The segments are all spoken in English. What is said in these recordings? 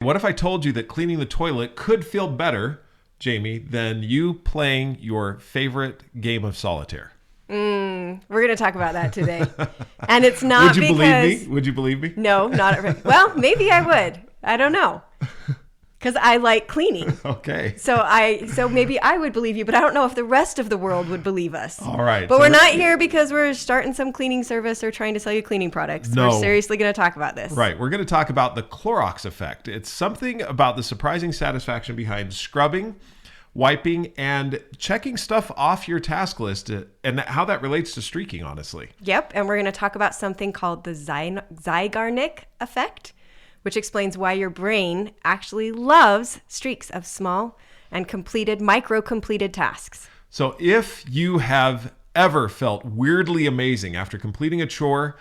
What if I told you that cleaning the toilet could feel better, Jami, than you playing your favorite game of solitaire? We're going to talk about that today. And it's not Would you because... believe me? Would you believe me? No, not... Well, maybe I would. I don't know. Because I like cleaning. Okay. So maybe I would believe you, but I don't know if the rest of the world would believe us. All right. But we're not here because we're starting some cleaning service or trying to sell you cleaning products. No. We're seriously going to talk about this. Right. We're going to talk about the Clorox Effect. It's something about the surprising satisfaction behind scrubbing, wiping, and checking stuff off your task list and how that relates to streaking, honestly. Yep. And we're going to talk about something called the Zeigarnik Effect, which explains why your brain actually loves streaks of small and micro-completed tasks. So if you have ever felt weirdly amazing after completing a chore,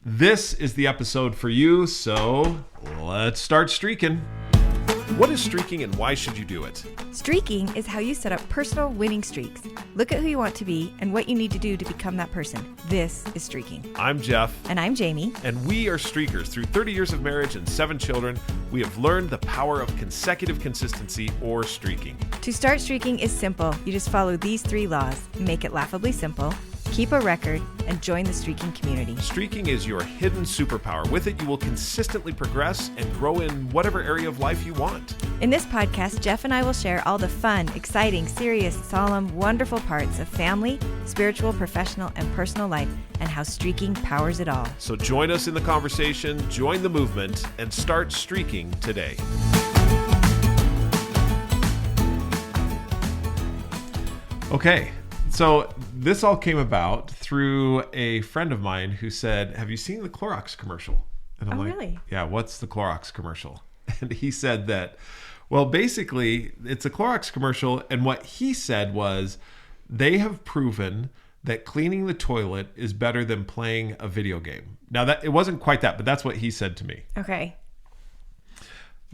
this is the episode for you. So let's start streaking. What is streaking and why should you do it? Streaking is how you set up personal winning streaks. Look at who you want to be and what you need to do to become that person. This is streaking. I'm Jeff. And I'm Jami. And we are streakers. Through 30 years of marriage and 7 children, we have learned the power of consecutive consistency or streaking. To start streaking is simple. You just follow these 3 laws. Make it laughably simple, keep a record, and join the streaking community. Streaking is your hidden superpower. With it, you will consistently progress and grow in whatever area of life you want. In this podcast, Jeff and I will share all the fun, exciting, serious, solemn, wonderful parts of family, spiritual, professional, and personal life, and how streaking powers it all. So join us in the conversation, join the movement, and start streaking today. Okay, so this all came about through a friend of mine who said, have you seen the Clorox commercial? And I'm like, really? Yeah, what's the Clorox commercial? And he said that, well, basically, it's a Clorox commercial. And what he said was they have proven that cleaning the toilet is better than playing a video game. Now, that it wasn't quite that, but that's what he said to me. Okay.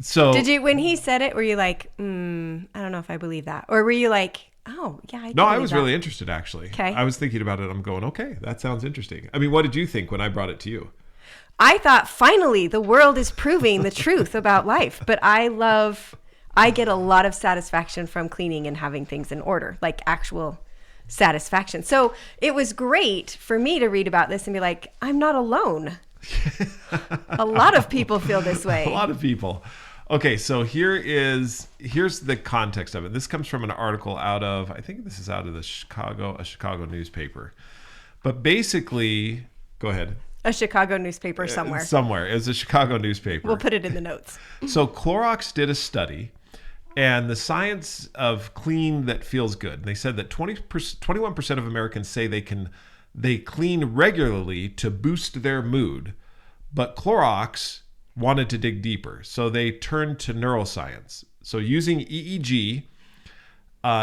So did you, when he said it, were you like, I don't know if I believe that? Or were you like, oh, yeah, No, I was really interested, actually. Okay. I was thinking about it. I'm going, okay, that sounds interesting. I mean, what did you think when I brought it to you? I thought, finally, the world is proving the truth about life. But I get a lot of satisfaction from cleaning and having things in order, like actual satisfaction. So it was great for me to read about this and be like, I'm not alone. A lot of people feel this way. A lot of people. Okay, so here's the context of it. This comes from an article out of, I think this is out of a Chicago newspaper. But basically, go ahead. A Chicago newspaper somewhere. Somewhere. It was a Chicago newspaper. We'll put it in the notes. So Clorox did a study, and the science of clean that feels good. And they said that 21% of Americans say they clean regularly to boost their mood, but Clorox wanted to dig deeper. So they turned to neuroscience. So using EEG,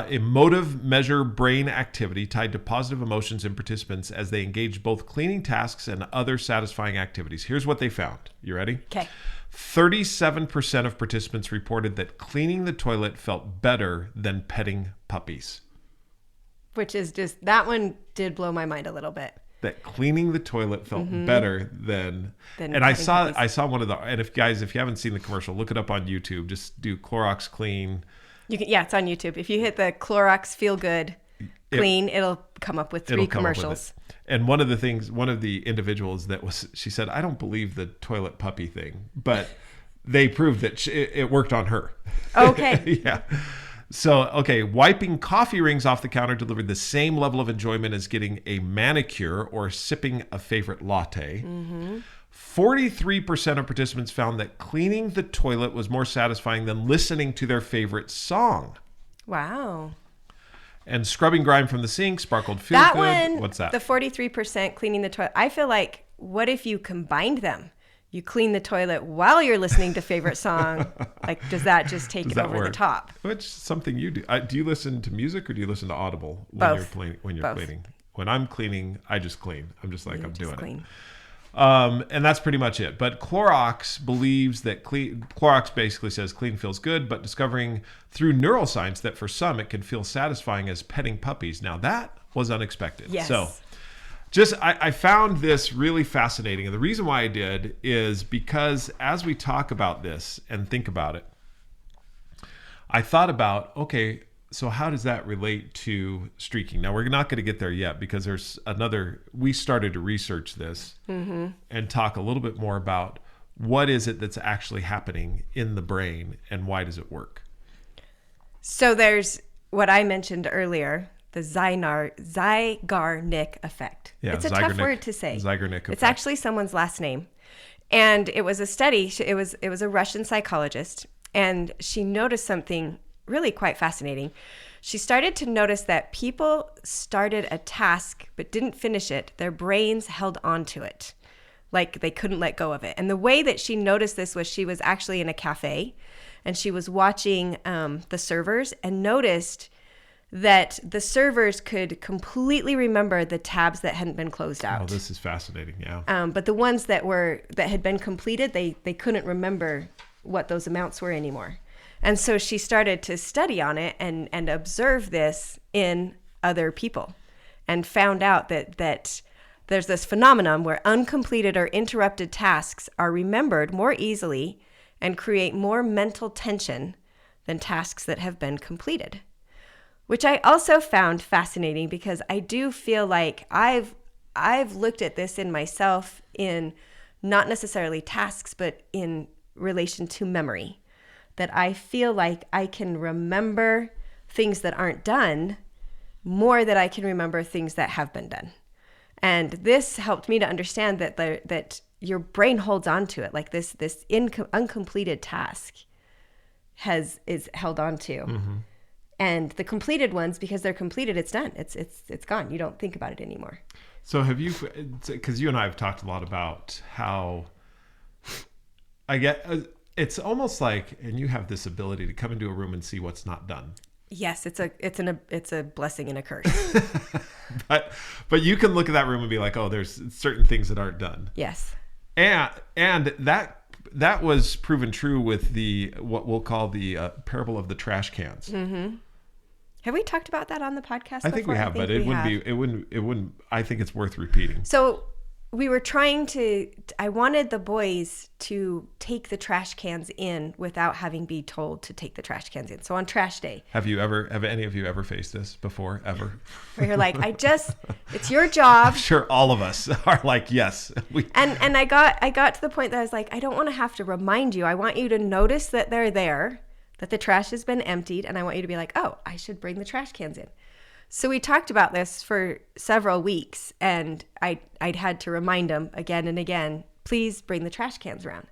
emotive measure brain activity tied to positive emotions in participants as they engaged both cleaning tasks and other satisfying activities. Here's what they found. You ready? Okay. 37% of participants reported that cleaning the toilet felt better than petting puppies. Which is just, that one did blow my mind a little bit. That cleaning the toilet felt better than and I saw one of the, and if you haven't seen the commercial, look it up on YouTube. Just do Clorox clean. You can, yeah, it's on YouTube. If you hit the Clorox Feel Good Clean, it'll come up with 3 commercials. And one of the individuals she said, I don't believe the toilet puppy thing, but they proved that it worked on her. Okay. Yeah. So, okay, wiping coffee rings off the counter delivered the same level of enjoyment as getting a manicure or sipping a favorite latte. 43% of participants found that cleaning the toilet was more satisfying than listening to their favorite song. Wow. And scrubbing grime from the sink sparkled feel that good. One, what's that? The 43% cleaning the toilet. I feel like, what if you combined them? You clean the toilet while you're listening to favorite song. Like, does that just take it over the top? Which is something you do. Do you listen to music or do you listen to Audible Both. when you're cleaning? When I'm cleaning, I just clean. I'm just like, I'm doing clean. it. And that's pretty much it. But Clorox believes that Clorox basically says clean feels good, but discovering through neuroscience that for some it can feel satisfying as petting puppies. Now that was unexpected. Yes. So I found this really fascinating. And the reason why I did is because as we talk about this and think about it, I thought about, okay, so how does that relate to streaking? Now, we're not going to get there yet because we started to research this and talk a little bit more about what is it that's actually happening in the brain and why does it work? So there's what I mentioned earlier, the Zeigarnik Effect. Yeah, it's a tough word to say. Zeigarnik Effect. It's actually someone's last name. And it was a study. It was a Russian psychologist. And she noticed something really quite fascinating. She started to notice that people started a task but didn't finish it. Their brains held on to it. Like they couldn't let go of it. And the way that she noticed this was she was actually in a cafe and she was watching the servers and noticed that the servers could completely remember the tabs that hadn't been closed out. Oh, this is fascinating. Yeah. But the ones that had been completed, they couldn't remember what those amounts were anymore. And so she started to study on it and observe this in other people and found out that there's this phenomenon where uncompleted or interrupted tasks are remembered more easily and create more mental tension than tasks that have been completed, which I also found fascinating because I do feel like I've looked at this in myself in not necessarily tasks, but in relation to memory, that I feel like I can remember things that aren't done more than I can remember things that have been done. And this helped me to understand that your brain holds on to it, like this uncompleted task is held on to. Mm-hmm. And the completed ones, because they're completed, it's done. It's gone. You don't think about it anymore. So have you, because you and I have talked a lot about how I get, it's almost like, and you have this ability to come into a room and see what's not done. Yes, it's a blessing and a curse. but you can look at that room and be like, oh, there's certain things that aren't done. Yes. And that was proven true with what we'll call the parable of the trash cans. Mm-hmm. Have we talked about that on the podcast before? I think we have, but it wouldn't. I think it's worth repeating. So we were I wanted the boys to take the trash cans in without having been told to take the trash cans in. So on trash day. Have any of you ever faced this before, ever? Where you're like, it's your job. I'm sure all of us are like, yes. And I got to the point that I was like, I don't want to have to remind you. I want you to notice that they're there, that the trash has been emptied. And I want you to be like, oh, I should bring the trash cans in. So we talked about this for several weeks, and I'd had to remind them again and again, please bring the trash cans around.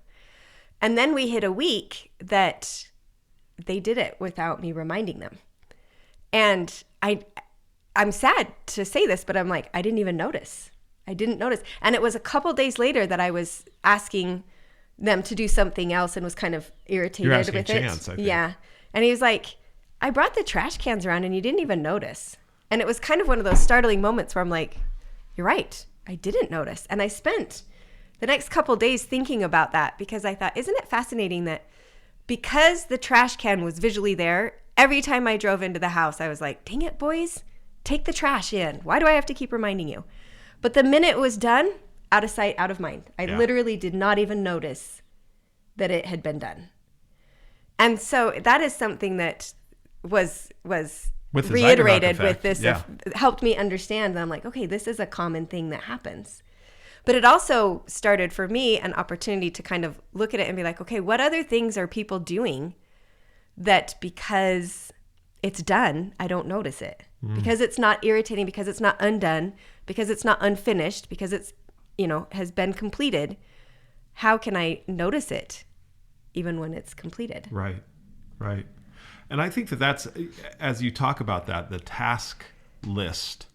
And then we hit a week that they did it without me reminding them. And I'm sad to say this, but I'm like, I didn't even notice. I didn't notice. And it was a couple days later that I was asking them to do something else and was kind of irritated with it. Chance, I think. Yeah. And he was like, I brought the trash cans around and you didn't even notice. And it was kind of one of those startling moments where I'm like, you're right. I didn't notice. And I spent the next couple days thinking about that because I thought, isn't it fascinating that because the trash can was visually there, every time I drove into the house, I was like, dang it, boys, take the trash in. Why do I have to keep reminding you? But the minute it was done, out of sight, out of mind. I literally did not even notice that it had been done. And so that is something that was reiterated with this, helped me understand that I'm like, okay, this is a common thing that happens. But it also started for me an opportunity to kind of look at it and be like, okay, what other things are people doing that because it's done, I don't notice it? Because it's not irritating, because it's not undone, because it's not unfinished, because it's, has been completed. How can I notice it even when it's completed? Right. And I think that's, as you talk about that, the task list,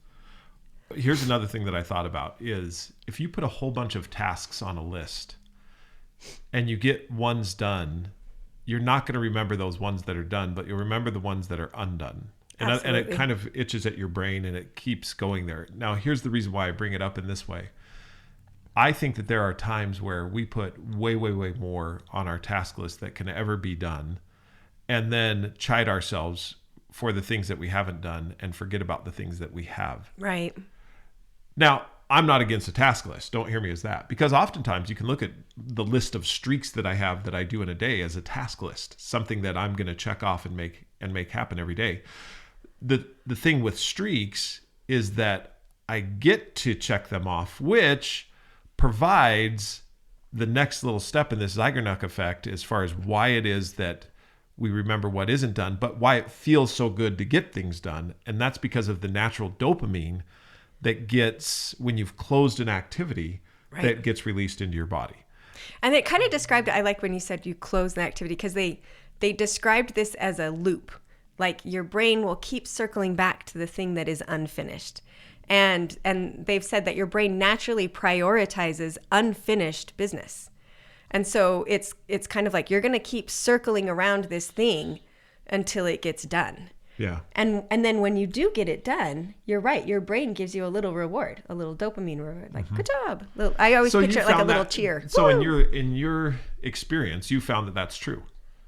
here's another thing that I thought about is if you put a whole bunch of tasks on a list and you get ones done, you're not going to remember those ones that are done, but you'll remember the ones that are undone. And it kind of itches at your brain and it keeps going there. Now, here's the reason why I bring it up in this way. I think that there are times where we put way, way, way more on our task list that can ever be done, and then chide ourselves for the things that we haven't done and forget about the things that we have. Right. Now, I'm not against a task list. Don't hear me as that. Because oftentimes you can look at the list of streaks that I have that I do in a day as a task list, something that I'm going to check off and make happen every day. The thing with streaks is that I get to check them off, which provides the next little step in this Zeigarnik effect as far as why it is that we remember what isn't done, but why it feels so good to get things done. And that's because of the natural dopamine that gets, when you've closed an activity, right, that gets released into your body. And it kind of described, I like when you said you close an activity, because they described this as a loop. Like your brain will keep circling back to the thing that is unfinished. And they've said that your brain naturally prioritizes unfinished business. And so it's kind of like you're going to keep circling around this thing until it gets done. Yeah. And then when you do get it done, you're right. Your brain gives you a little reward, a little dopamine reward, like good job. I always picture it like a little cheer. So Woo! in your experience, you found that that's true.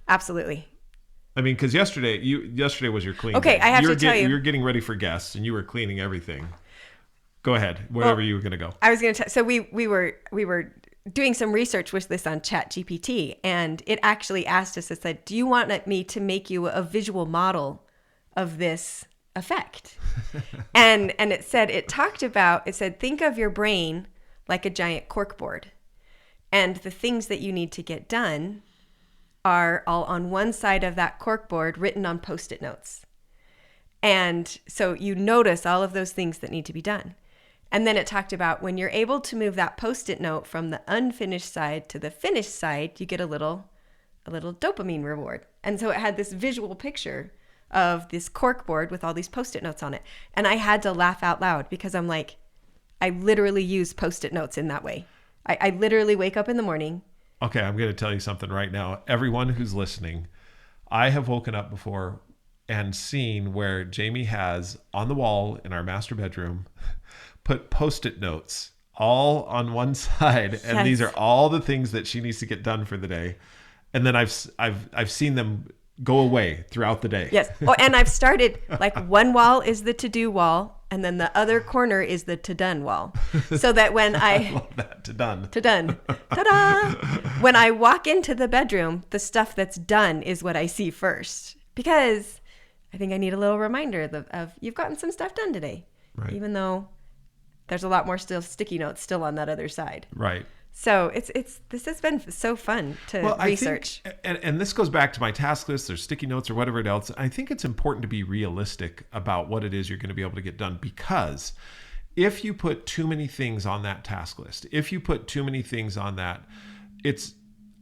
Absolutely. I mean, because yesterday was your clean Okay, day. I have to tell you, you're getting ready for guests, and you were cleaning everything. Go ahead, wherever you were going to go. I was going to. So we were doing some research with this on ChatGPT, and it actually asked us. It said, "Do you want me to make you a visual model of this effect?" and it said think of your brain like a giant cork board, and the things that you need to get done are all on one side of that cork board, written on Post-it notes. And so you notice all of those things that need to be done. And then it talked about when you're able to move that Post-it note from the unfinished side to the finished side, you get a little dopamine reward. And so it had this visual picture of this cork board with all these Post-it notes on it. And I had to laugh out loud because I'm like, I literally use Post-it notes in that way. I literally wake up in the morning. Okay, I'm going to tell you something right now. Everyone who's listening, I have woken up before and seen where Jami has on the wall in our master bedroom put Post-it notes all on one side, and yes, these are all the things that she needs to get done for the day. And then I've seen them go away throughout the day. Yes. Oh, and I've started, like, one wall is the to-do wall, and then the other corner is the to-done wall. So that when I love that, to-done. To-done. Ta-da! When I walk into the bedroom, the stuff that's done is what I see first. Because I think I need a little reminder of you've gotten some stuff done today. Right. Even though there's a lot more sticky notes still on that other side. Right. So this has been so fun to research. I think, and this goes back to my task list or sticky notes or whatever else. I think it's important to be realistic about what it is you're going to be able to get done, because if you put too many things on that task list, if you put too many things on that,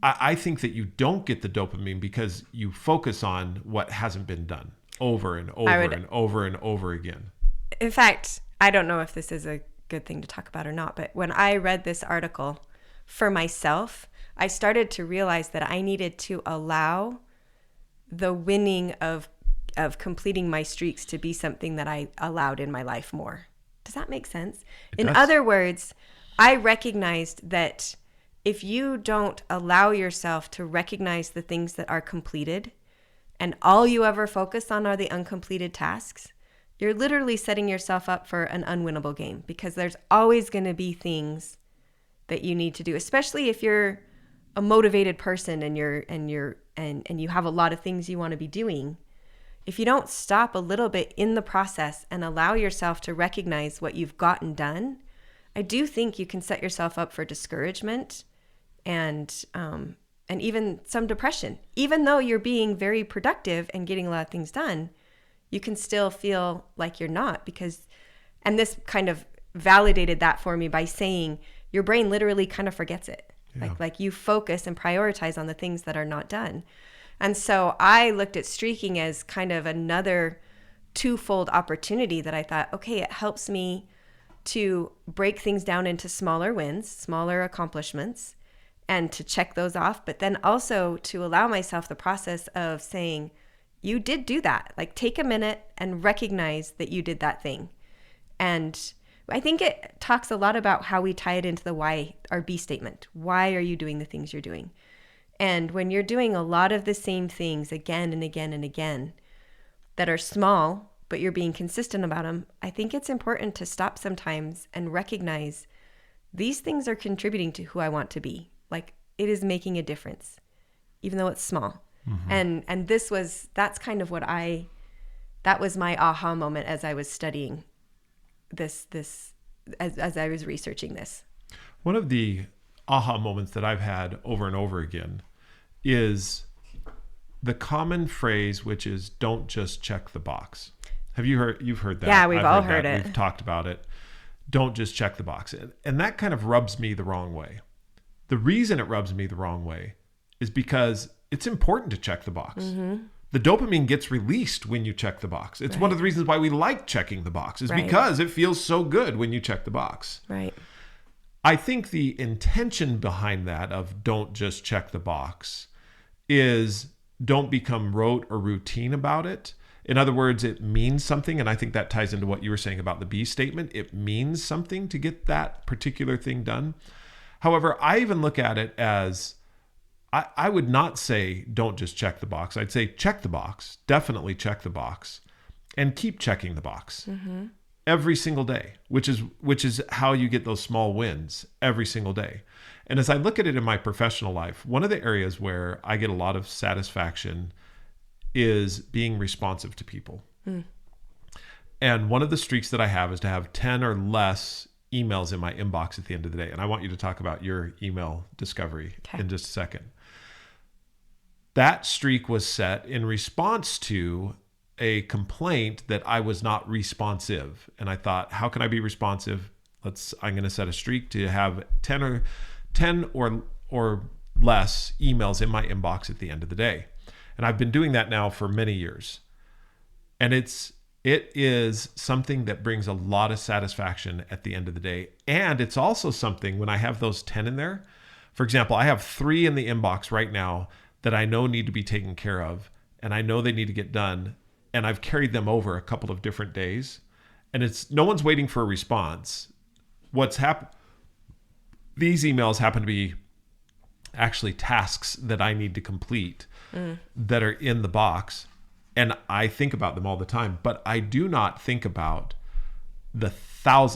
I think that you don't get the dopamine because you focus on what hasn't been done over and over and over and over again. In fact, I don't know if this is a good thing to talk about or not, but when I read this article for myself, I started to realize that I needed to allow the winning of completing my streaks to be something that I allowed in my life more. Does that make sense? In other words, I recognized that if you don't allow yourself to recognize the things that are completed, and all you ever focus on are the uncompleted tasks, you're literally setting yourself up for an unwinnable game, because there's always going to be things that you need to do, especially if you're a motivated person and you have a lot of things you want to be doing. If you don't stop a little bit in the process and allow yourself to recognize what you've gotten done, I do think you can set yourself up for discouragement and even some depression. Even though you're being very productive and getting a lot of things done, you can still feel like you're not, and this kind of validated that for me by saying your brain literally kind of forgets it. Yeah. Like you focus and prioritize on the things that are not done. And so I looked at streaking as kind of another twofold opportunity that I thought, okay, it helps me to break things down into smaller wins, smaller accomplishments, and to check those off, but then also to allow myself the process of saying, you did do that. Like, take a minute and recognize that you did that thing. And I think it talks a lot about how we tie it into the why, our B statement. Why are you doing the things you're doing? And when you're doing a lot of the same things again and again and again that are small, but you're being consistent about them, I think it's important to stop sometimes and recognize these things are contributing to who I want to be. Like, it is making a difference, even though it's small. Mm-hmm. And that's kind of that was my aha moment as I was studying this as I was researching this. One of the aha moments that I've had over and over again is the common phrase, which is don't just check the box. You've heard that? Yeah, we've all heard it. We've talked about it. Don't just check the box. And that kind of rubs me the wrong way. The reason it rubs me the wrong way is because it's important to check the box. Mm-hmm. The dopamine gets released when you check the box. It's one of the reasons why we like checking the box, is because it feels so good when you check the box. Right. I think the intention behind that of don't just check the box is don't become rote or routine about it. In other words, it means something. And I think that ties into what you were saying about the B statement. It means something to get that particular thing done. However, I even look at it as, I would not say don't just check the box. I'd say check the box, definitely check the box, and keep checking the box every single day, which is how you get those small wins every single day. And as I look at it in my professional life, one of the areas where I get a lot of satisfaction is being responsive to people. And one of the streaks that I have is to have 10 or less emails in my inbox at the end of the day. And I want you to talk about your email discovery in just a second. That streak was set in response to a complaint that I was not responsive. And I thought, how can I be responsive? I'm going to set a streak to have 10 or less emails in my inbox at the end of the day. And I've been doing that now for many years. And it is something that brings a lot of satisfaction at the end of the day. And it's also something when I have those 10 in there, for example, I have 3 in the inbox right now that I know need to be taken care of, and I know they need to get done. And I've carried them over a couple of different days, and no one's waiting for a response. What's happened? These emails happen to be actually tasks that I need to complete that are in the box. And I think about them all the time, but I do not think about the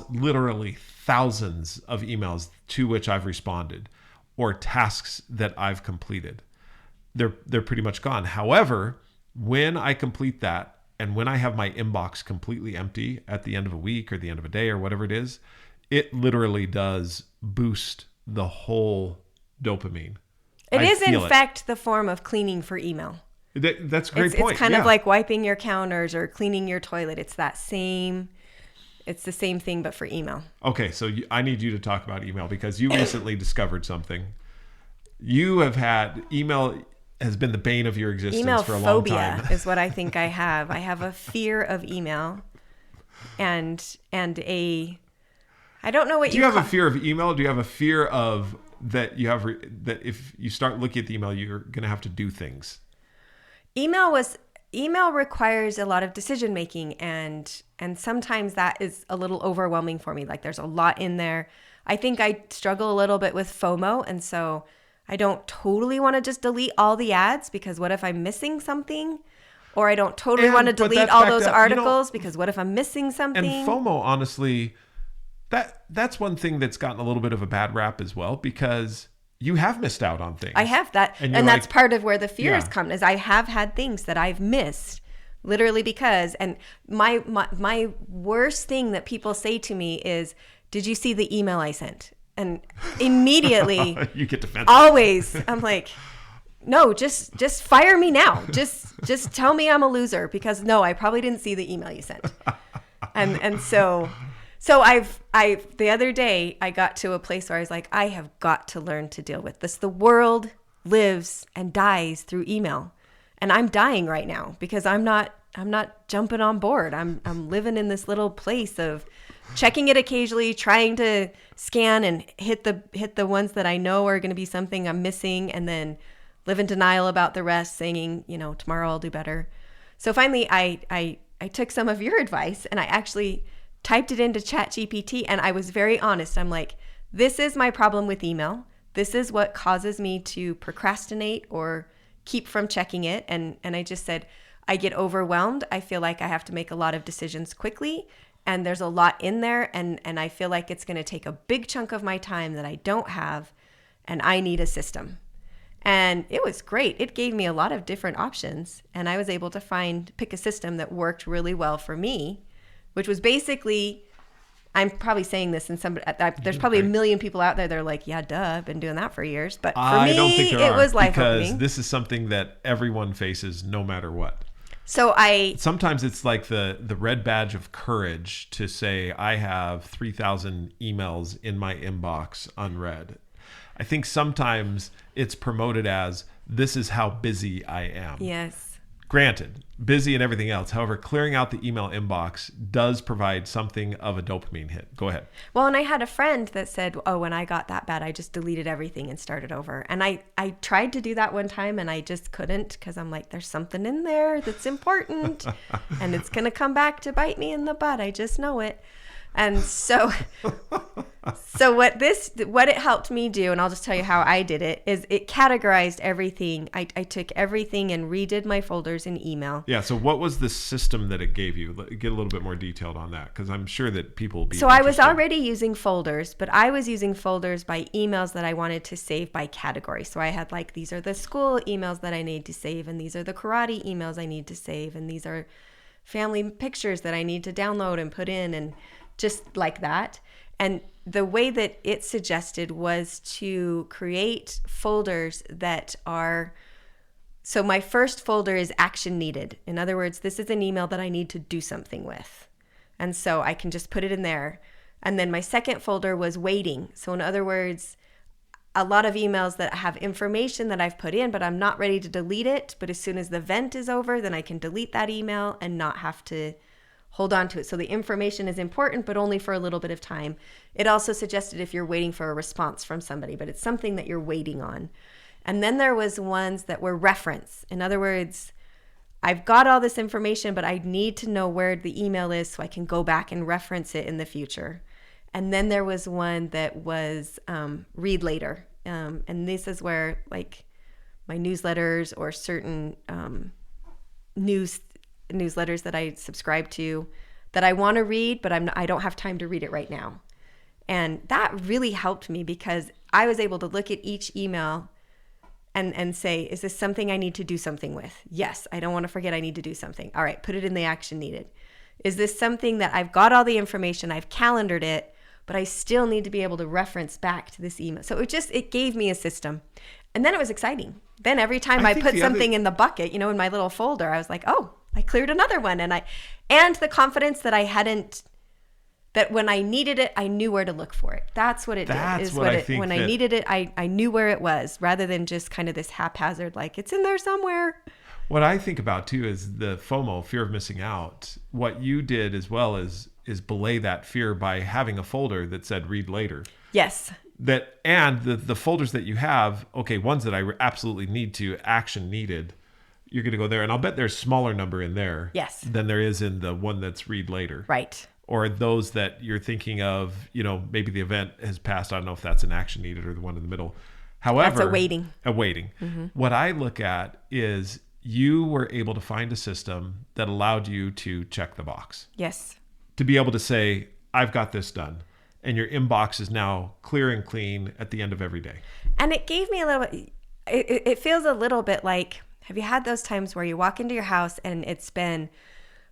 literally thousands of emails to which I've responded or tasks that I've completed. They're pretty much gone. However, when I complete that and when I have my inbox completely empty at the end of a week or the end of a day or whatever it is, it literally does boost the whole dopamine. It is in fact the form of cleaning for email. That's a great point. It's kind of like wiping your counters or cleaning your toilet. It's the same thing, but for email. Okay, so I need you to talk about email because you recently discovered something. You have had email has been the bane of your existence for a long time. Email phobia is what I think I have. I have a fear of email, and I don't know what you have a fear of email. Do you have a fear of that if you start looking at the email, you're going to have to do things? Email requires a lot of decision making, and sometimes that is a little overwhelming for me. Like, there's a lot in there. I think I struggle a little bit with FOMO, and so I don't totally want to just delete all the ads because what if I'm missing something? Or I don't totally want to delete all those articles because what if I'm missing something? And FOMO, honestly, that's one thing that's gotten a little bit of a bad rap as well, because you have missed out on things. I have that. And that's part of where the fear has come, is I have had things that I've missed literally because, and my worst thing that people say to me is, did you see the email I sent? And immediately you get defensive. Always I'm like, no, just fire me now. Just tell me I'm a loser because no, I probably didn't see the email you sent. And so I've the other day I got to a place where I was like, I have got to learn to deal with this. The world lives and dies through email. And I'm dying right now because I'm not jumping on board. I'm living in this little place of checking it occasionally, trying to scan and hit the ones that I know are going to be something I'm missing, and then live in denial about the rest, saying, tomorrow I'll do better. So finally I took some of your advice and I actually typed it into ChatGPT, and I was very honest. I'm like, this is my problem with email. This is what causes me to procrastinate or keep from checking it. And I just said, I get overwhelmed. I feel like I have to make a lot of decisions quickly, and there's a lot in there, and I feel like it's going to take a big chunk of my time that I don't have, and I need a system. And it was great. It gave me a lot of different options, and I was able to pick a system that worked really well for me, which was basically, I'm probably saying this, and there's probably a million people out there that are like, yeah, duh, I've been doing that for years. But for me, don't think it was life-opening. Because this is something that everyone faces no matter what. So sometimes it's like the red badge of courage to say, I have 3,000 emails in my inbox unread. I think sometimes it's promoted as, this is how busy I am. Yes. Granted, busy and everything else. However, clearing out the email inbox does provide something of a dopamine hit. Go ahead. Well, and I had a friend that said, oh, when I got that bad, I just deleted everything and started over. And I tried to do that one time, and I just couldn't, because I'm like, there's something in there that's important and it's going to come back to bite me in the butt. I just know it. And so what it helped me do, and I'll just tell you how I did it, is it categorized everything. I took everything and redid my folders in email. Yeah. So what was the system that it gave you? Get a little bit more detailed on that, because I'm sure that people will be So interested. I was already using folders, but I was using folders by emails that I wanted to save by category. So I had like, these are the school emails that I need to save, and these are the karate emails I need to save, and these are family pictures that I need to download and put in, and just like that. And the way that it suggested was to create folders that are, so my first folder is action needed. In other words, this is an email that I need to do something with. And so I can just put it in there. And then my second folder was waiting. So in other words, a lot of emails that have information that I've put in, but I'm not ready to delete it. But as soon as the event is over, then I can delete that email and not have to hold on to it. So the information is important, but only for a little bit of time. It also suggested if you're waiting for a response from somebody, but it's something that you're waiting on. And then there was ones that were reference. In other words, I've got all this information, but I need to know where the email is so I can go back and reference it in the future. And then there was one that was read later. And this is where like my newsletters or certain newsletters that I subscribe to that I want to read, but I don't have time to read it right now. And that really helped me because I was able to look at each email and say, is this something I need to do something with? Yes, I don't want to forget I need to do something. All right, put it in the action needed. Is this something that I've got all the information, I've calendared it, but I still need to be able to reference back to this email? So it gave me a system. And then it was exciting. Then every time I put something in the bucket, in my little folder, I was like, oh, I cleared another one. And the confidence that that when I needed it, I knew where to look for it. That's what it did. When I needed it, I knew where it was, rather than just kind of this haphazard, like it's in there somewhere. What I think about too is the FOMO, fear of missing out. What you did as well is belay that fear by having a folder that said read later. Yes. And the folders that you have, okay, ones that I absolutely need to, action needed, you're going to go there. And I'll bet there's a smaller number in there. Yes. Than there is in the one that's read later. Right. Or those that you're thinking of, maybe the event has passed. I don't know if that's an action needed or the one in the middle. However, that's a waiting. Mm-hmm. What I look at is you were able to find a system that allowed you to check the box. Yes. To be able to say, I've got this done. And your inbox is now clear and clean at the end of every day. And it gave me a little, it feels a little bit like, have you had those times where you walk into your house and it's been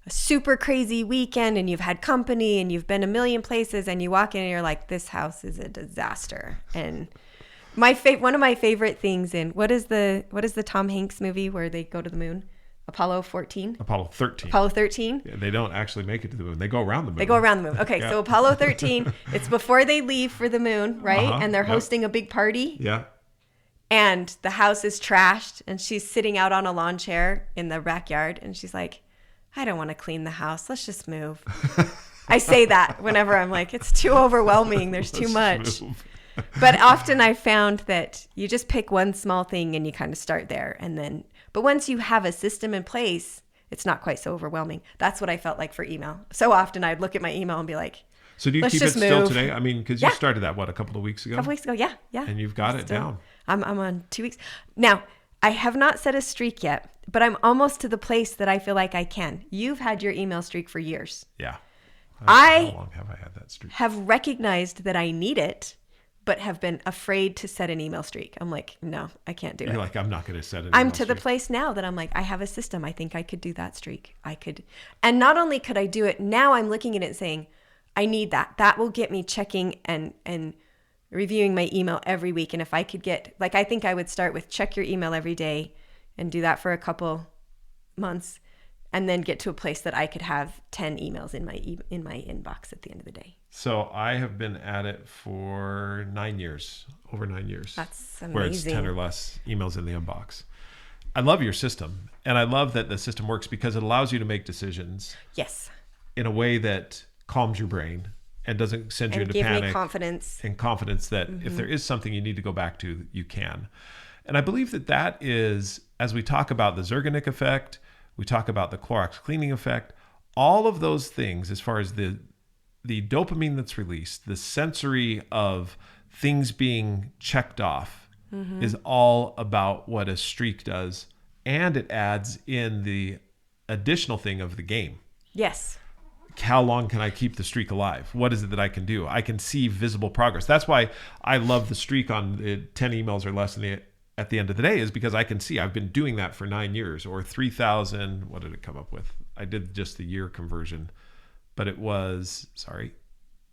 a super crazy weekend and you've had company and you've been a million places and you walk in and you're like, this house is a disaster. And one of my favorite things in, what is the Tom Hanks movie where they go to the moon? Apollo 13? Apollo 13. Apollo 13? Yeah, they don't actually make it to the moon. They go around the moon. They go around the moon. Okay, yeah. So Apollo 13, it's before they leave for the moon, right? And they're hosting a big party. Yeah. And the house is trashed and she's sitting out on a lawn chair in the backyard and she's like, I don't want to clean the house. Let's just move. I say that whenever I'm like, it's too overwhelming. There's too much. But often I found that you just pick one small thing and you kind of start there. But once you have a system in place, it's not quite so overwhelming. That's what I felt like for email. So often I'd look at my email and be like, so do you keep it still today? I mean, because you started that, a couple of weeks ago? A couple weeks ago, yeah. And you've got it down. I'm on 2 weeks. Now, I have not set a streak yet, but I'm almost to the place that I feel like I can. You've had your email streak for years. Yeah. How long have I had that streak? Have recognized that I need it, but have been afraid to set an email streak. I'm like, no, I can't do it. You're like, I'm not going to set an I'm email to the streak. place now that I'm like, I have a system. I think I could do that streak. I could. And not only could I do it, now I'm looking at it saying, I need that. That will get me checking and reviewing my email every week. And if I could get, like, I think I would start with check your email every day and do that for a couple months, and then get to a place that I could have 10 emails in my inbox at the end of the day. So I have been at it for 9 years, over 9 years. That's amazing. Where it's 10 or less emails in the inbox. I love your system. And I love that the system works because it allows you to make decisions. Yes. In a way that calms your brain and doesn't send you into panic. And give me confidence. And confidence that if there is something you need to go back to, you can. And I believe that is, as we talk about the Zeigarnik Effect, we talk about the Clorox cleaning effect, all of those things, as far as the dopamine that's released, the sensory of things being checked off, is all about what a streak does. And it adds in the additional thing of the game. Yes. How long can I keep the streak alive? What is it that I can do? I can see visible progress. That's why I love the streak on the 10 emails or less at the end of the day, is because I can see I've been doing that for 9 years, or 3,000. What did it come up with? I did just the year conversion, but it was,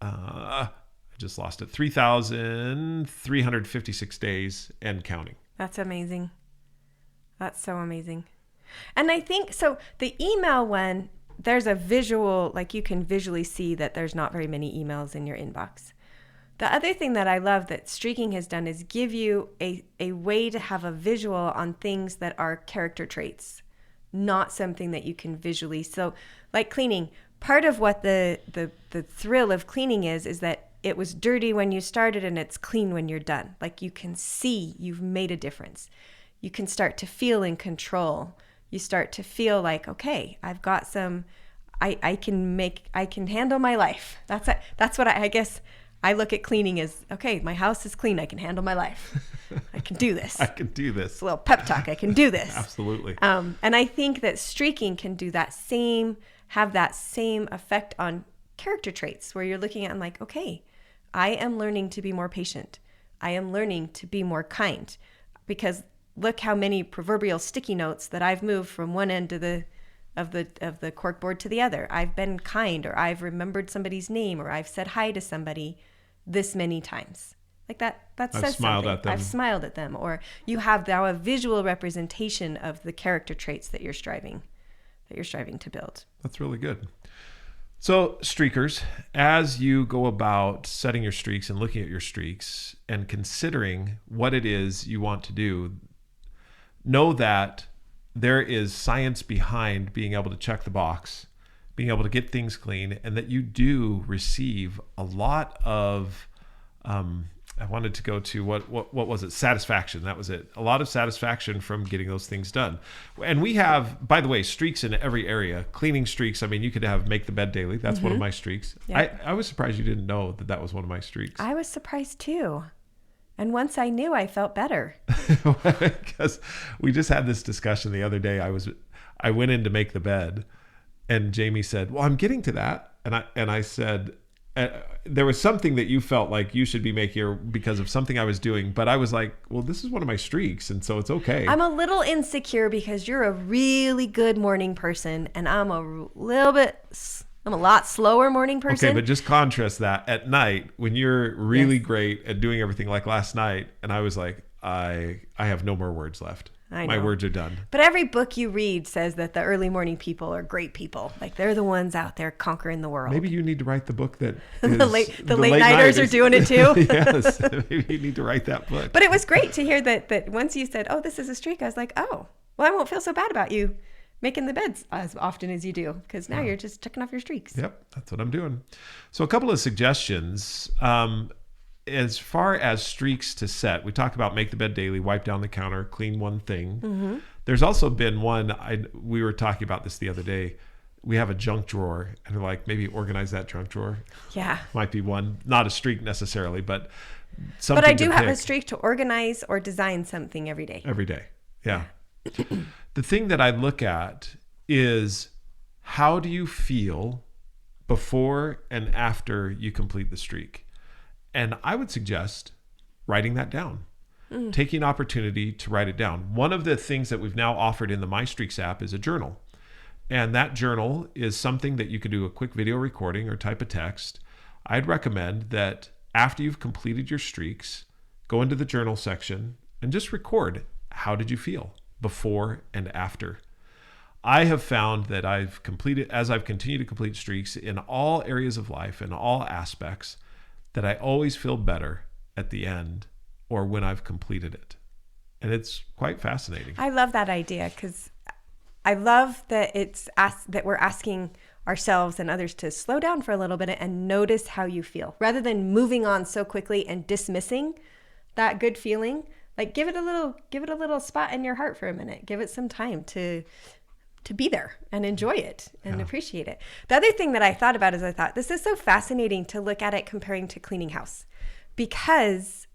I just lost it. 3,356 days and counting. That's amazing. That's so amazing. And I think, so the email one, there's a visual, like you can visually see that there's not very many emails in your inbox. The other thing that I love that streaking has done is give you a way to have a visual on things that are character traits, not something that you can visually. So like cleaning, part of what the thrill of cleaning is that it was dirty when you started and it's clean when you're done. Like you can see you've made a difference. You can start to feel in control. You start to feel like, okay, I've got some, I can handle my life. That's what I guess I look at cleaning as, okay, my house is clean. I can handle my life. I can do this. I can do this. It's a little pep talk. I can do this. Absolutely. And I think that streaking can do have that same effect on character traits, where you're looking at and like, okay, I am learning to be more patient. I am learning to be more kind, because look how many proverbial sticky notes that I've moved from one end of the cork board to the other. I've been kind, or I've remembered somebody's name, or I've said hi to somebody this many times. Like that says smiled something. at them. I've smiled at them. Or you have now a visual representation of the character traits that you're striving to build. That's really good. So streakers, as you go about setting your streaks and looking at your streaks and considering what it is you want to do, know that there is science behind being able to check the box, being able to get things clean, and that you do receive a lot of, I wanted to go to what was it? Satisfaction. That was it. A lot of satisfaction from getting those things done. And we have, by the way, streaks in every area. Cleaning streaks. I mean, you could have make the bed daily. That's one of my streaks. Yeah. I was surprised you didn't know that was one of my streaks. I was surprised too. And once I knew, I felt better. Because we just had this discussion the other day. I went in to make the bed, and Jamie said, "Well, I'm getting to that." And I said, there was something that you felt like you should be making because of something I was doing, but I was like, well, this is one of my streaks, and so it's okay. I'm a little insecure because you're a really good morning person, and I'm a lot slower morning person. Okay, but just contrast that at night when you're really great at doing everything, like last night, and I was like, I have no more words left. I know. My words are done. But every book you read says that the early morning people are great people. Like they're the ones out there conquering the world. Maybe you need to write the book that is, the late nighters are doing it too. Yes, maybe you need to write that book. But it was great to hear that once you said, "Oh, this is a streak," I was like, "Oh, well, I won't feel so bad about you making the beds as often as you do, because now you're just checking off your streaks." Yep, that's what I'm doing. So a couple of suggestions. As far as streaks to set, we talked about make the bed daily, wipe down the counter, clean one thing. Mm-hmm. There's also been one, we were talking about this the other day. We have a junk drawer, and like maybe organize that junk drawer. Yeah. Might be one, not a streak necessarily, but something. But I do have a streak to organize or design something every day. Every day. Yeah. The thing that I look at is, how do you feel before and after you complete the streak? And I would suggest writing that down. Taking opportunity to write it down. One of the things that we've now offered in the MyStreaks app is a journal. And that journal is something that you could do a quick video recording or type a text. I'd recommend that after you've completed your streaks, go into the journal section and just record, how did you feel before and after? I have found that as I've continued to complete streaks in all areas of life and all aspects, that I always feel better at the end or when I've completed it. And it's quite fascinating. I love that idea, because I love that that we're asking ourselves and others to slow down for a little bit and notice how you feel, rather than moving on so quickly and dismissing that good feeling. Like, give it a little spot in your heart for a minute. Give it some time to be there and enjoy it and appreciate it. The other thing that I thought about is, I thought this is so fascinating to look at it comparing to cleaning house, because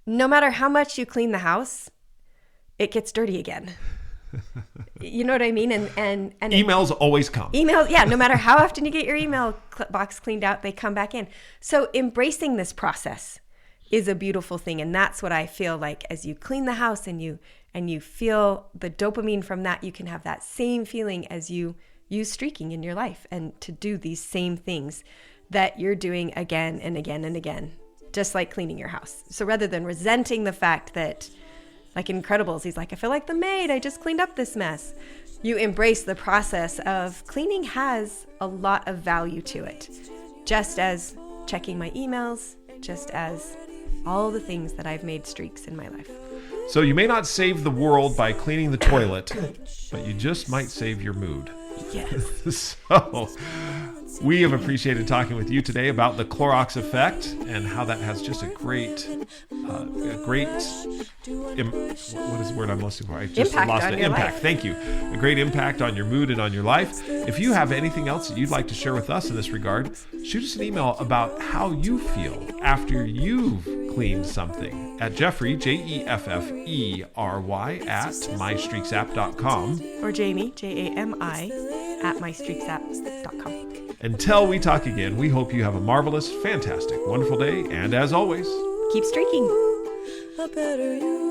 no matter how much you clean the house, it gets dirty again. You know what I mean? And emails always come. Emails, yeah. No matter how often you get your email box cleaned out, they come back in. So embracing this process is a beautiful thing, and that's what I feel like as you clean the house and you feel the dopamine from that. You can have that same feeling as you use streaking in your life, and to do these same things that you're doing again and again and again, just like cleaning your house. So rather than resenting the fact that, like in Incredibles, he's like, I feel like the maid, I just cleaned up this mess. You embrace the process of cleaning has a lot of value to it. Just as checking my emails, just as all the things that I've made streaks in my life. So you may not save the world by cleaning the toilet, but you just might save your mood. Yes. So we have appreciated talking with you today about the Clorox Effect and how that has just a great, what is the word I'm listening for? I just lost it. Impact. Thank you. A great impact on your mood and on your life. If you have anything else that you'd like to share with us in this regard, shoot us an email about how you feel after you've cleaned something at Jeffery, Jeffery, at MyStreaksApp.com. Or Jami, Jami, at MyStreaksApp.com. Until we talk again, we hope you have a marvelous, fantastic, wonderful day. And as always, keep streaking. A better you.